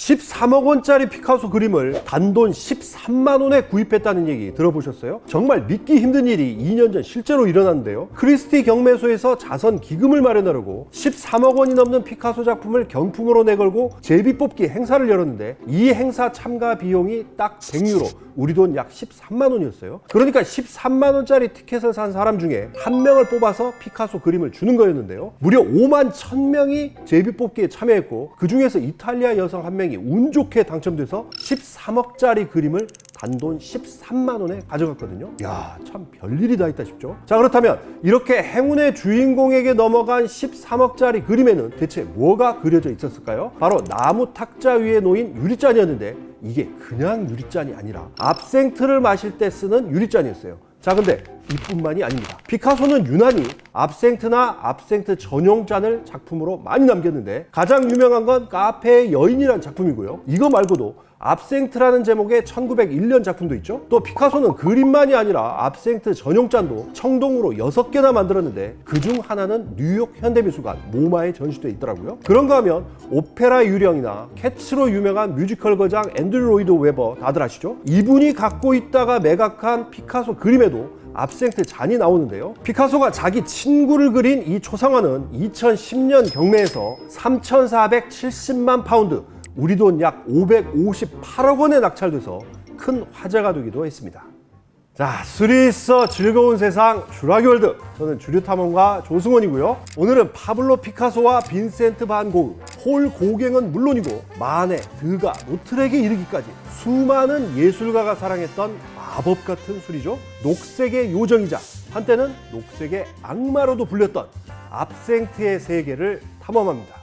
13억 원짜리 피카소 그림을 단돈 13만 원에 구입했다는 얘기 들어보셨어요? 정말 믿기 힘든 일이 2년 전 실제로 일어났는데요. 크리스티 경매소에서 자선 기금을 마련하려고 13억 원이 넘는 피카소 작품을 경품으로 내걸고 제비뽑기 행사를 열었는데 이 행사 참가 비용이 딱 100유로, 우리 돈 약 13만 원이었어요. 그러니까 13만 원짜리 티켓을 산 사람 중에 한 명을 뽑아서 피카소 그림을 주는 거였는데요. 무려 5만 1000명이 제비뽑기에 참여했고 그 중에서 이탈리아 여성 한 명이 운 좋게 당첨돼서 13억짜리 그림을 단돈 13만 원에 가져갔거든요. 이야, 참 별일이 다 있다 싶죠. 자, 그렇다면 이렇게 행운의 주인공에게 넘어간 13억짜리 그림에는 대체 뭐가 그려져 있었을까요? 바로 나무 탁자 위에 놓인 유리잔이었는데 이게 그냥 유리잔이 아니라 압생트를 마실 때 쓰는 유리잔이었어요. 자, 근데 이뿐만이 아닙니다. 피카소는 유난히 압생트나 압생트 전용 잔을 작품으로 많이 남겼는데 가장 유명한 건 카페의 여인이라는 작품이고요. 이거 말고도 압생트라는 제목의 1901년 작품도 있죠. 또 피카소는 그림만이 아니라 압생트 전용 잔도 청동으로 6개나 만들었는데 그중 하나는 뉴욕 현대미술관 모마에 전시되어 있더라고요. 그런가 하면 오페라 유령이나 캐츠로 유명한 뮤지컬 거장 앤드류 로이드 웨버 다들 아시죠? 이분이 갖고 있다가 매각한 피카소 그림에도 압생트 잔이 나오는데요. 피카소가 자기 친구를 그린 이 초상화는 2010년 경매에서 3,470만 파운드, 우리 돈 약 558억 원에 낙찰돼서 큰 화제가 되기도 했습니다. 자, 술이 있어 즐거운 세상 주라기월드, 저는 주류탐험가 조승원이고요. 오늘은 파블로 피카소와 빈센트 반 고흐, 폴 고갱은 물론이고 마네, 드가, 노트렉에 이르기까지 수많은 예술가가 사랑했던 마법 같은 술이죠. 녹색의 요정이자 한때는 녹색의 악마로도 불렸던 압생트의 세계를 탐험합니다.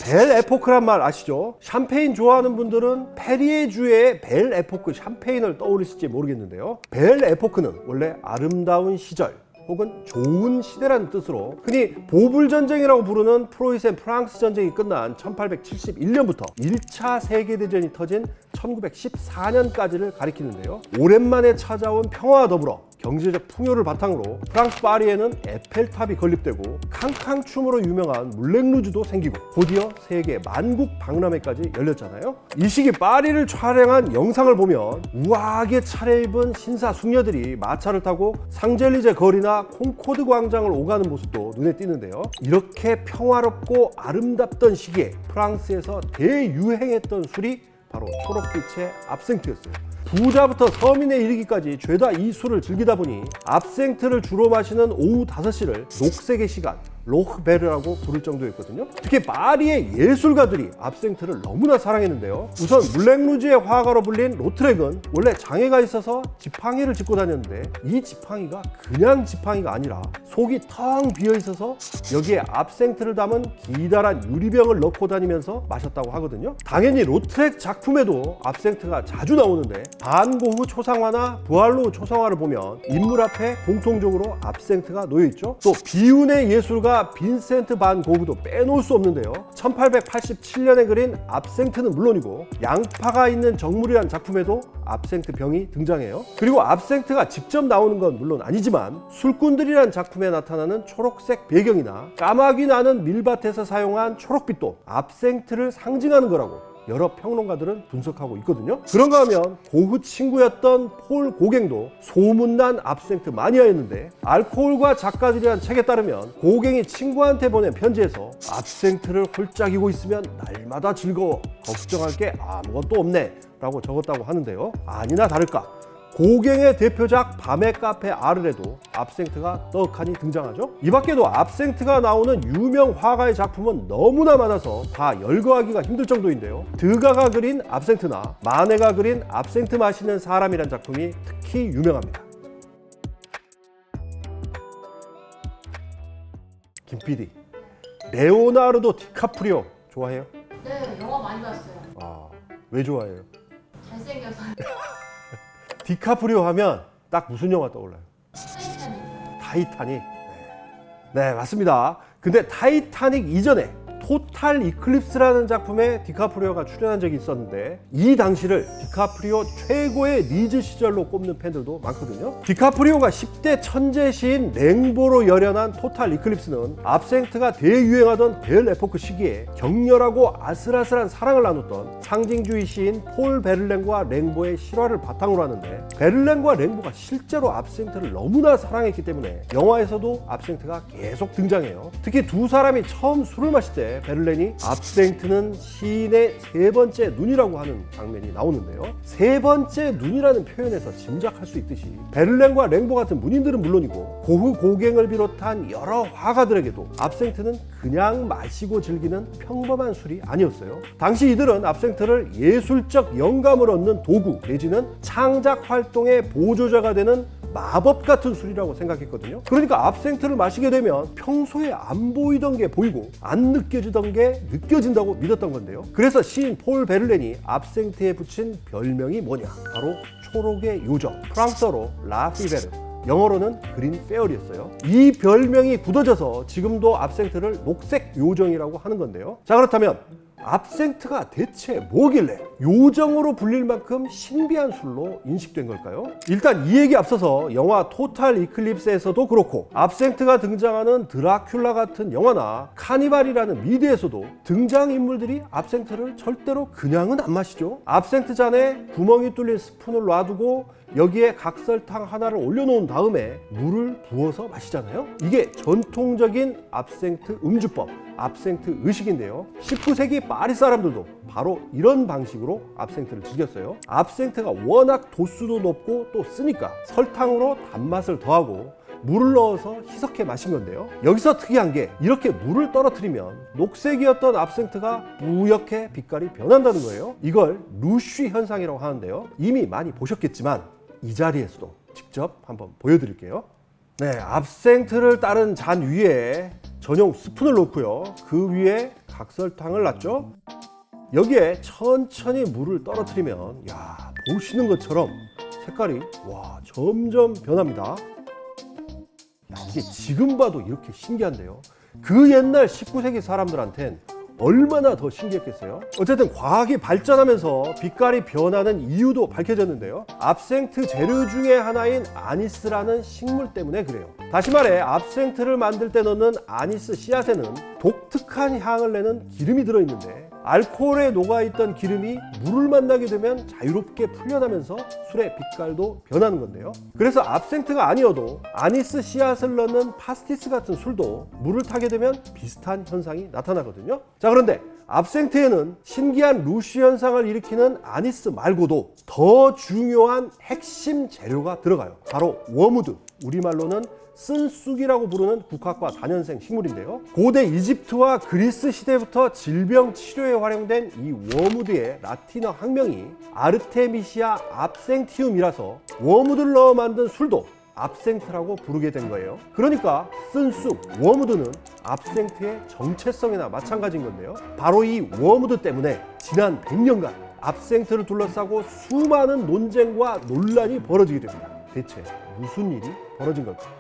벨 에포크란 말 아시죠? 샴페인 좋아하는 분들은 페리에 주의 벨 에포크 샴페인을 떠올리실지 모르겠는데요. 벨 에포크는 원래 아름다운 시절 혹은 좋은 시대라는 뜻으로 흔히 보불전쟁이라고 부르는 프로이센 프랑스 전쟁이 끝난 1871년부터 1차 세계대전이 터진 1914년까지를 가리키는데요. 오랜만에 찾아온 평화와 더불어 경제적 풍요를 바탕으로 프랑스 파리에는 에펠탑이 건립되고 캉캉춤으로 유명한 물랭루즈도 생기고 곧이어 세계 만국 박람회까지 열렸잖아요. 이 시기 파리를 촬영한 영상을 보면 우아하게 차려입은 신사 숙녀들이 마차를 타고 상젤리제 거리나 콩코드 광장을 오가는 모습도 눈에 띄는데요. 이렇게 평화롭고 아름답던 시기에 프랑스에서 대유행했던 술이 바로 초록빛의 압생트였어요. 부자부터 서민에 이르기까지 죄다 이 술을 즐기다 보니 압생트를 주로 마시는 오후 5시를 녹색의 시간, 로흐베르라고 부를 정도였거든요. 특히 파리의 예술가들이 압생트를 너무나 사랑했는데요. 우선 물랭루즈의 화가로 불린 로트렉은 원래 장애가 있어서 지팡이를 짚고 다녔는데 이 지팡이가 그냥 지팡이가 아니라 속이 텅 비어 있어서 여기에 압생트를 담은 기다란 유리병을 넣고 다니면서 마셨다고 하거든요. 당연히 로트렉 작품에도 압생트가 자주 나오는데 반고흐 초상화나 부알로 초상화를 보면 인물 앞에 공통적으로 압생트가 놓여있죠. 또 비운의 예술가 빈센트 반 고흐도 빼놓을 수 없는데요. 1887년에 그린 압생트는 물론이고 양파가 있는 정물이라는 작품에도 압생트 병이 등장해요. 그리고 압생트가 직접 나오는 건 물론 아니지만 술꾼들이란 작품에 나타나는 초록색 배경이나 까마귀 나는 밀밭에서 사용한 초록빛도 압생트를 상징하는 거라고 여러 평론가들은 분석하고 있거든요. 그런가 하면 고흐 친구였던 폴 고갱도 소문난 압생트 마니아였는데 알코올과 작가들이란 책에 따르면 고갱이 친구한테 보낸 편지에서 압생트를 홀짝이고 있으면 날마다 즐거워, 걱정할 게 아무것도 없네 라고 적었다고 하는데요. 아니나 다를까 고갱의 대표작 밤의 카페 아르레도 압생트가 떡하니 등장하죠. 이 밖에도 압생트가 나오는 유명 화가의 작품은 너무나 많아서 다 열거하기가 힘들 정도인데요. 드가가 그린 압생트나 마네가 그린 압생트 마시는 사람이란 작품이 특히 유명합니다. 김 PD, 레오나르도 디카프리오 좋아해요? 네, 영화 많이 봤어요. 왜 좋아해요? 잘생겨서. 디카프리오 하면 딱 무슨 영화 떠올라요? 타이타닉. 타이타닉. 네, 맞습니다. 근데 타이타닉 이전에 토탈 이클립스라는 작품에 디카프리오가 출연한 적이 있었는데 이 당시를 디카프리오 최고의 리즈 시절로 꼽는 팬들도 많거든요. 디카프리오가 10대 천재 시인 랭보로 열연한 토탈 이클립스는 압생트가 대유행하던 벨 에포크 시기에 격렬하고 아슬아슬한 사랑을 나눴던 상징주의 시인 폴 베를랭과 랭보의 실화를 바탕으로 하는데, 베를랭과 랭보가 실제로 압생트를 너무나 사랑했기 때문에 영화에서도 압생트가 계속 등장해요. 특히 두 사람이 처음 술을 마실 때 베를랭이 압생트는 시인의 세 번째 눈이라고 하는 장면이 나오는데요. 세 번째 눈이라는 표현에서 짐작할 수 있듯이 베를랭과 랭보 같은 문인들은 물론이고 고흐 고갱을 비롯한 여러 화가들에게도 압생트는 그냥 마시고 즐기는 평범한 술이 아니었어요. 당시 이들은 압생트를 예술적 영감을 얻는 도구 내지는 창작 활동의 보조자가 되는 마법 같은 술이라고 생각했거든요. 그러니까 압생트를 마시게 되면 평소에 안 보이던 게 보이고 안 느껴지던 게 느껴진다고 믿었던 건데요. 그래서 시인 폴 베를렌이 압생트에 붙인 별명이 뭐냐? 바로 초록의 요정, 프랑스어로 라피베르, 영어로는 그린 페어리였어요. 이 별명이 굳어져서 지금도 압생트를 녹색 요정이라고 하는 건데요. 자, 그렇다면 압생트가 대체 뭐길래 요정으로 불릴 만큼 신비한 술로 인식된 걸까요? 일단 이 얘기 앞서서 영화 토탈 이클립스에서도 그렇고 압생트가 등장하는 드라큘라 같은 영화나 카니발이라는 미드에서도 등장인물들이 압생트를 절대로 그냥은 안 마시죠. 압생트 잔에 구멍이 뚫린 스푼을 놔두고 여기에 각설탕 하나를 올려놓은 다음에 물을 부어서 마시잖아요. 이게 전통적인 압생트 음주법, 압생트 의식인데요. 19세기 파리 사람들도 바로 이런 방식으로 압생트를 즐겼어요. 압생트가 워낙 도수도 높고 또 쓰니까 설탕으로 단맛을 더하고 물을 넣어서 희석해 마신 건데요. 여기서 특이한 게 이렇게 물을 떨어뜨리면 녹색이었던 압생트가 뿌옇게 빛깔이 변한다는 거예요. 이걸 루쉬 현상이라고 하는데요. 이미 많이 보셨겠지만 이 자리에서도 직접 한번 보여드릴게요. 네, 압생트를 따른 잔 위에 전용 스푼을 놓고요. 그 위에 각설탕을 놨죠. 여기에 천천히 물을 떨어뜨리면 야, 보시는 것처럼 색깔이 와 점점 변합니다. 야, 이게 지금 봐도 이렇게 신기한데요. 그 옛날 19세기 사람들한텐 얼마나 더 신기했겠어요? 어쨌든 과학이 발전하면서 빛깔이 변하는 이유도 밝혀졌는데요. 압생트 재료 중에 하나인 아니스라는 식물 때문에 그래요. 다시 말해 압생트를 만들 때 넣는 아니스 씨앗에는 독특한 향을 내는 기름이 들어있는데 알코올에 녹아있던 기름이 물을 만나게 되면 자유롭게 풀려나면서 술의 빛깔도 변하는 건데요. 그래서 압생트가 아니어도 아니스 씨앗을 넣는 파스티스 같은 술도 물을 타게 되면 비슷한 현상이 나타나거든요. 자, 그런데 압생트에는 신기한 루쉬 현상을 일으키는 아니스 말고도 더 중요한 핵심 재료가 들어가요. 바로 워무드, 우리말로는 쓴쑥이라고 부르는 국화과 다년생 식물인데요. 고대 이집트와 그리스 시대부터 질병 치료에 활용된 이 워무드의 라틴어 학명이 아르테미시아 압생티움이라서 워무드를 넣어 만든 술도 압생트라고 부르게 된 거예요. 그러니까 쓴쑥, 워무드는 압생트의 정체성이나 마찬가지인 건데요. 바로 이 워무드 때문에 지난 100년간 압생트를 둘러싸고 수많은 논쟁과 논란이 벌어지게 됩니다. 대체 무슨 일이 벌어진 걸까요?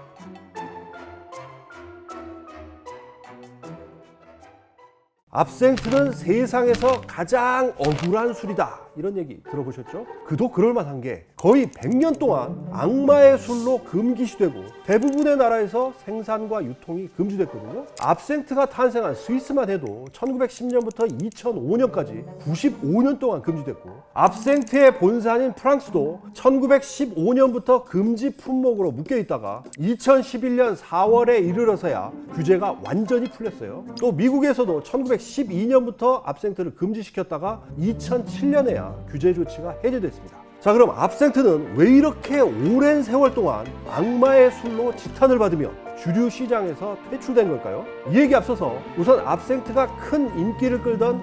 압생트는 세상에서 가장 억울한 술이다, 이런 얘기 들어보셨죠? 그도 그럴만한 게 거의 100년 동안 악마의 술로 금기시되고 대부분의 나라에서 생산과 유통이 금지됐거든요. 압생트가 탄생한 스위스만 해도 1910년부터 2005년까지 95년 동안 금지됐고, 압생트의 본산인 프랑스도 1915년부터 금지 품목으로 묶여있다가 2011년 4월에 이르러서야 규제가 완전히 풀렸어요. 또 미국에서도 1912년부터 압생트를 금지시켰다가 2007년에야 규제 조치가 해제됐습니다. 자, 그럼 압생트는 왜 이렇게 오랜 세월 동안 악마의 술로 지탄을 받으며 주류 시장에서 퇴출된 걸까요? 이 얘기 앞서서 우선 압생트가 큰 인기를 끌던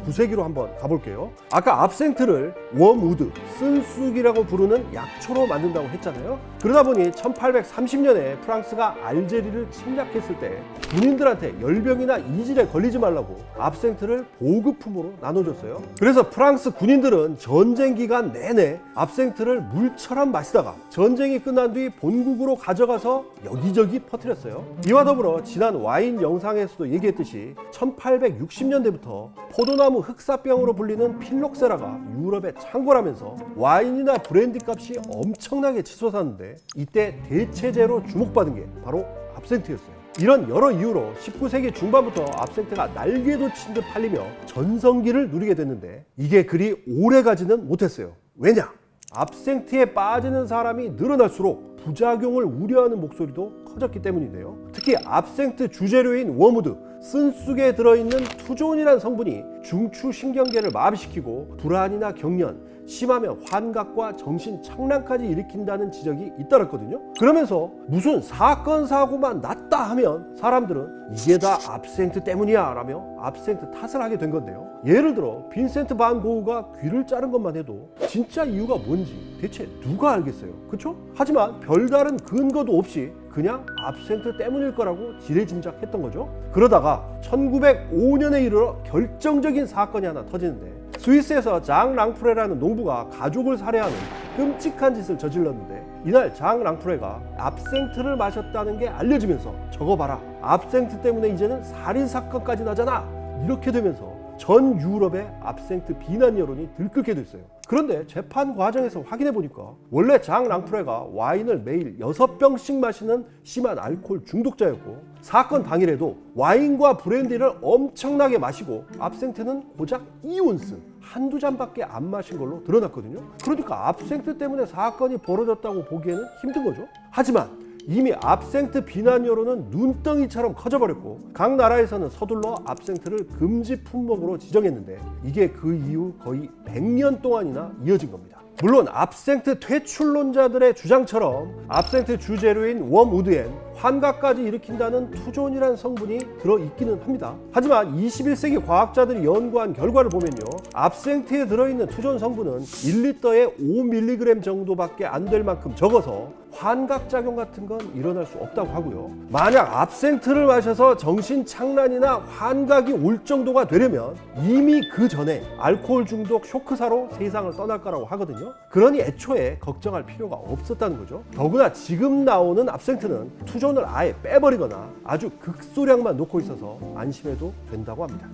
19세기로 한번 가볼게요. 아까 압생트를 웜우드, 쓴쑥이라고 부르는 약초로 만든다고 했잖아요. 그러다 보니 1830년에 프랑스가 알제리를 침략했을 때 군인들한테 열병이나 이질에 걸리지 말라고 압생트를 보급품으로 나눠줬어요. 그래서 프랑스 군인들은 전쟁 기간 내내 압생트를 물처럼 마시다가 전쟁이 끝난 뒤 본국으로 가져가서 여기저기 퍼뜨렸어요. 이와 더불어 지난 와인 영상에서도 얘기했듯이 1860년대부터 포도나무 흑사병으로 불리는 필록세라가 유럽에 창궐하면서 와인이나 브랜디 값이 엄청나게 치솟았는데 이때 대체제로 주목받은 게 바로 압생트였어요. 이런 여러 이유로 19세기 중반부터 압생트가 날개도 친 듯 팔리며 전성기를 누리게 됐는데 이게 그리 오래 가지는 못했어요. 왜냐? 압생트에 빠지는 사람이 늘어날수록 부작용을 우려하는 목소리도 커졌기 때문인데요. 특히 압생트 주재료인 워무드, 쓴쑥에 들어있는 투존이라는 성분이 중추신경계를 마비시키고 불안이나 경련, 심하면 환각과 정신 착란까지 일으킨다는 지적이 잇따랐거든요. 그러면서 무슨 사건 사고만 났다 하면 사람들은 이게 다 압생트 때문이야 라며 압생트 탓을 하게 된 건데요. 예를 들어 빈센트 반 고흐가 귀를 자른 것만 해도 진짜 이유가 뭔지 대체 누가 알겠어요, 그쵸? 하지만 별다른 근거도 없이 그냥 압생트 때문일 거라고 지레짐작했던 거죠. 그러다가 1905년에 이르러 결정적인 사건이 하나 터지는데 스위스에서 장 랑프레라는 농부가 가족을 살해하는 끔찍한 짓을 저질렀는데 이날 장 랑프레가 압생트를 마셨다는 게 알려지면서 저거 봐라, 압생트 때문에 이제는 살인사건까지 나잖아, 이렇게 되면서 전 유럽의 압생트 비난 여론이 들끓게 됐어요. 그런데 재판 과정에서 확인해 보니까 원래 장 랑프레가 와인을 매일 6병씩 마시는 심한 알코올 중독자였고 사건 당일에도 와인과 브랜디를 엄청나게 마시고 압생트는 고작 2온스 한두 잔밖에 안 마신 걸로 드러났거든요. 그러니까 압생트 때문에 사건이 벌어졌다고 보기에는 힘든 거죠. 하지만 이미 압생트 비난 여론은 눈덩이처럼 커져버렸고 각 나라에서는 서둘러 압생트를 금지 품목으로 지정했는데 이게 그 이후 거의 100년 동안이나 이어진 겁니다. 물론 압생트 퇴출론자들의 주장처럼 압생트 주재료인 웜우드엔 환각까지 일으킨다는 투존이라는 성분이 들어있기는 합니다. 하지만 21세기 과학자들이 연구한 결과를 보면요, 압생트에 들어있는 투존 성분은 1리터에 5mg 정도밖에 안 될 만큼 적어서 환각작용 같은 건 일어날 수 없다고 하고요. 만약 압생트를 마셔서 정신착란이나 환각이 올 정도가 되려면 이미 그 전에 알코올 중독 쇼크사로 세상을 떠날 거라고 하거든요. 그러니 애초에 걱정할 필요가 없었다는 거죠. 더구나 지금 나오는 압생트는 투존을 아예 빼버리거나 아주 극소량만 놓고 있어서 안심해도 된다고 합니다.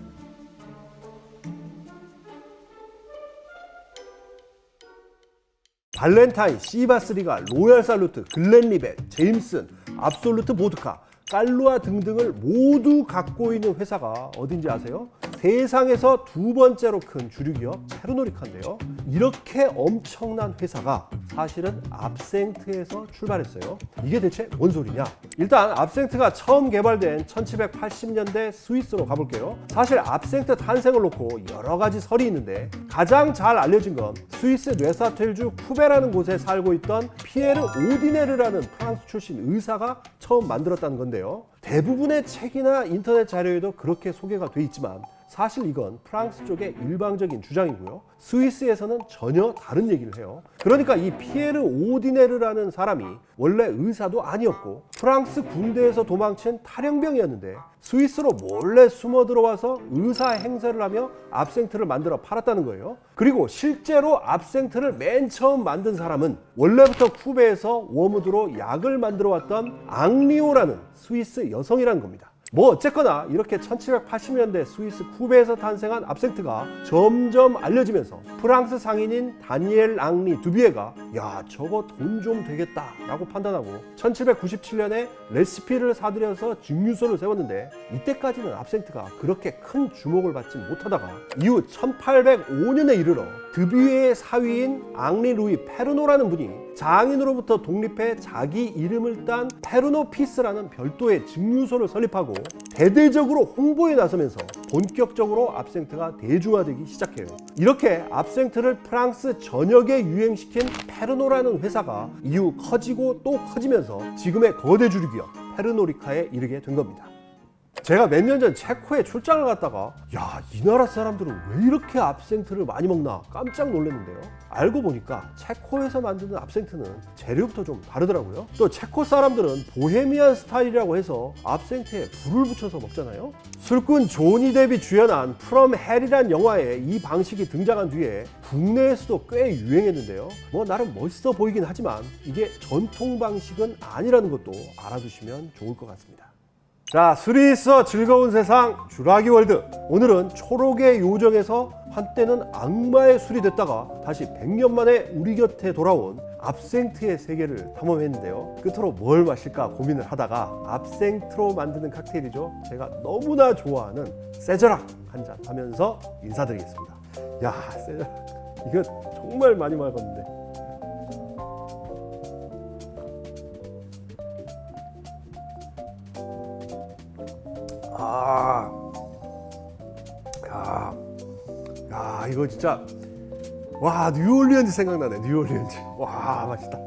발렌타인, 시바스리가, 로얄 살루트, 글렌리벳, 제임슨, 압솔루트 보드카, 깔루아 등등을 모두 갖고 있는 회사가 어딘지 아세요? 세상에서 두 번째로 큰 주류기업 페르노리카인데요. 이렇게 엄청난 회사가 사실은 압생트에서 출발했어요. 이게 대체 뭔 소리냐? 일단 압생트가 처음 개발된 1780년대 스위스로 가볼게요. 사실 압생트 탄생을 놓고 여러 가지 설이 있는데 가장 잘 알려진 건 스위스 뇌사텔주 쿠베라는 곳에 살고 있던 피에르 오디네르라는 프랑스 출신 의사가 처음 만들었다는 건데요. 대부분의 책이나 인터넷 자료에도 그렇게 소개가 돼 있지만 사실 이건 프랑스 쪽의 일방적인 주장이고요. 스위스에서는 전혀 다른 얘기를 해요. 그러니까 이 피에르 오디네르라는 사람이 원래 의사도 아니었고 프랑스 군대에서 도망친 탈영병이었는데 스위스로 몰래 숨어 들어와서 의사 행세를 하며 압생트를 만들어 팔았다는 거예요. 그리고 실제로 압생트를 맨 처음 만든 사람은 원래부터 쿠베에서 워무드로 약을 만들어 왔던 앙리오라는 스위스 여성이라는 겁니다. 뭐 어쨌거나 이렇게 1780년대 스위스 쿠베에서 탄생한 압생트가 점점 알려지면서 프랑스 상인인 다니엘 앙리 두비에가 야 저거 돈 좀 되겠다 라고 판단하고 1797년에 레시피를 사들여서 증류소를 세웠는데 이때까지는 압생트가 그렇게 큰 주목을 받지 못하다가 이후 1805년에 이르러 드뷔에의 사위인 앙리 루이 페르노라는 분이 장인으로부터 독립해 자기 이름을 딴 페르노 피스라는 별도의 증류소를 설립하고 대대적으로 홍보에 나서면서 본격적으로 압생트가 대중화되기 시작해요. 이렇게 압생트를 프랑스 전역에 유행시킨 페르노라는 회사가 이후 커지고 또 커지면서 지금의 거대 주류 기업 페르노리카에 이르게 된 겁니다. 제가 몇 년 전 체코에 출장을 갔다가 야, 이 나라 사람들은 왜 이렇게 압생트를 많이 먹나 깜짝 놀랐는데요. 알고 보니까 체코에서 만드는 압생트는 재료부터 좀 다르더라고요. 또 체코 사람들은 보헤미안 스타일이라고 해서 압생트에 불을 붙여서 먹잖아요. 술꾼 조니 뎁이 주연한 프롬 헬이란 영화에 이 방식이 등장한 뒤에 국내에서도 꽤 유행했는데요. 뭐 나름 멋있어 보이긴 하지만 이게 전통 방식은 아니라는 것도 알아두시면 좋을 것 같습니다. 자, 술이 있어 즐거운 세상 주라기 월드. 오늘은 초록의 요정에서 한때는 악마의 술이 됐다가 다시 100년 만에 우리 곁에 돌아온 압생트의 세계를 탐험했는데요. 끝으로 뭘 마실까 고민을 하다가 압생트로 만드는 칵테일이죠. 제가 너무나 좋아하는 세저락 한 잔 하면서 인사드리겠습니다. 야, 세저락 이거 정말 많이 먹었는데. 야, 이거 진짜 와, 뉴올리언즈 생각나네. 뉴올리언즈. 와, 맛있다.